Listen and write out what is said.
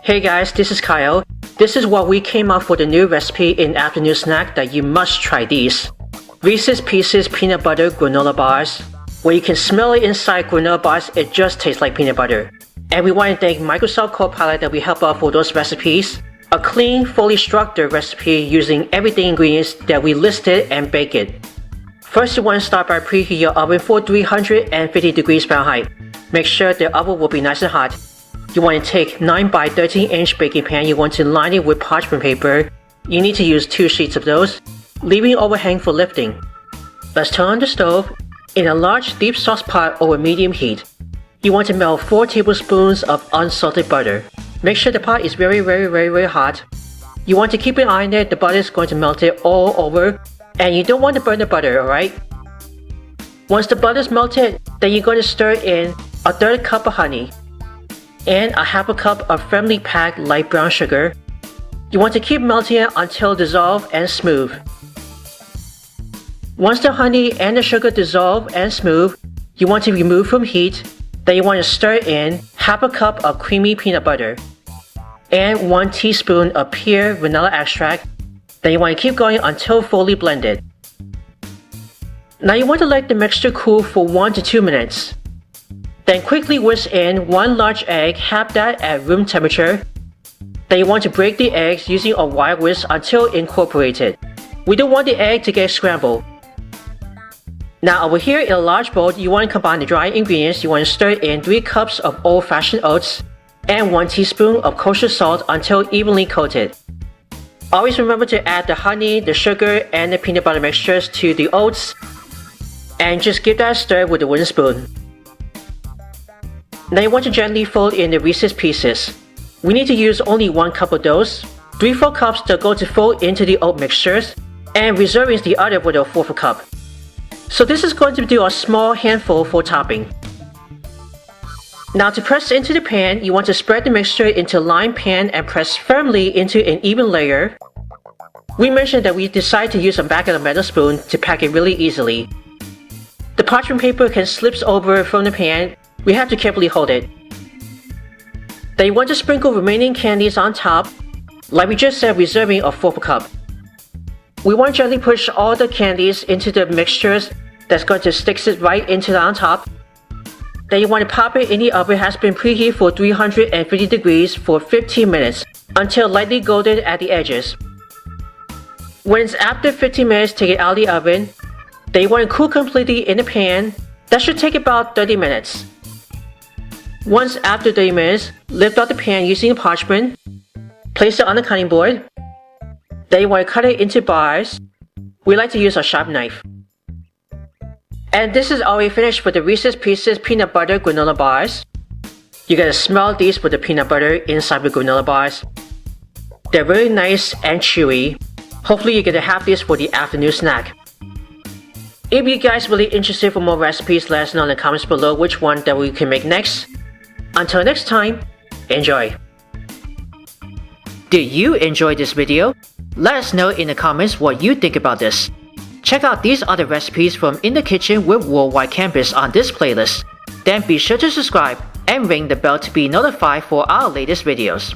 Hey guys, this is Kyle. This is what we came up for the new recipe in afternoon snack that you must try these. Reese's Pieces peanut butter granola bars. When you can smell it inside granola bars, it just tastes like peanut butter. And we want to thank Microsoft Copilot that we help out for those recipes. A clean, fully structured recipe using everything ingredients that we listed and bake it. First, you want to start by preheat your oven for 350 degrees Fahrenheit. Make sure the oven will be nice and hot. You want to take 9 by 13 inch baking pan. You want to line it with parchment paper. You need to use 2 sheets of those, leaving overhang for lifting. Let's turn on the stove. In a large deep sauce pot over medium heat, you want to melt 4 tablespoons of unsalted butter. Make sure the pot is very hot. You want to keep an eye on it. The butter is going to melt it all over, and you don't want to burn the butter, alright? Once the butter is melted, then you're going to stir in a 1/3 cup of honey and a 1/2 cup of firmly packed light brown sugar. You want to keep melting it until dissolved and smooth. Once the honey and the sugar dissolve and smooth, you want to remove from heat. Then you want to stir in 1/2 cup of creamy peanut butter and 1 teaspoon of pure vanilla extract. Then you want to keep going until fully blended. Now you want to let the mixture cool for 1 to 2 minutes. Then quickly whisk in 1 large egg, half that at room temperature. Then you want to break the eggs using a wire whisk until incorporated. We don't want the egg to get scrambled. Now over here in a large bowl, you want to combine the dry ingredients. You want to stir in 3 cups of Old Fashioned Oats and 1 teaspoon of Kosher Salt until evenly coated. Always remember to add the honey, the sugar, and the peanut butter mixtures to the oats, and just give that a stir with a wooden spoon. Now you want to gently fold in the Reese's Pieces. We need to use only 1 cup of those. 3/4 cups are going to fold into the oat mixtures, and reserving the other with a 1/4 cup. So this is going to do a small handful for topping. Now to press into the pan, you want to spread the mixture into a lined pan and press firmly into an even layer. We mentioned that we decided to use a back of a metal spoon to pack it really easily. The parchment paper can slip over from the pan. We have to carefully hold it. Then you want to sprinkle remaining candies on top, like we just said, reserving a 1/4 cup. We want to gently push all the candies into the mixtures. That's going to stick it right into the on top. Then you want to pop it in the oven. It has been preheated for 350 degrees for 15 minutes until lightly golden at the edges. When it's after 15 minutes, take it out of the oven. Then you want to cool completely in the pan. That should take about 30 minutes. Once after 30 minutes, lift out the pan using a parchment. Place it on the cutting board. Then you want to cut it into bars. We like to use a sharp knife. And this is already finished for the Reese's Pieces peanut butter granola bars. You gotta smell these with the peanut butter inside the granola bars. They're really nice and chewy. Hopefully you're gonna have this for the afternoon snack. If you guys are really interested for more recipes, let us know in the comments below which one that we can make next. Until next time, enjoy! Did you enjoy this video? Let us know in the comments what you think about this. Check out these other recipes from In the Kitchen with Worldwide Campus on this playlist. Then be sure to subscribe and ring the bell to be notified for our latest videos.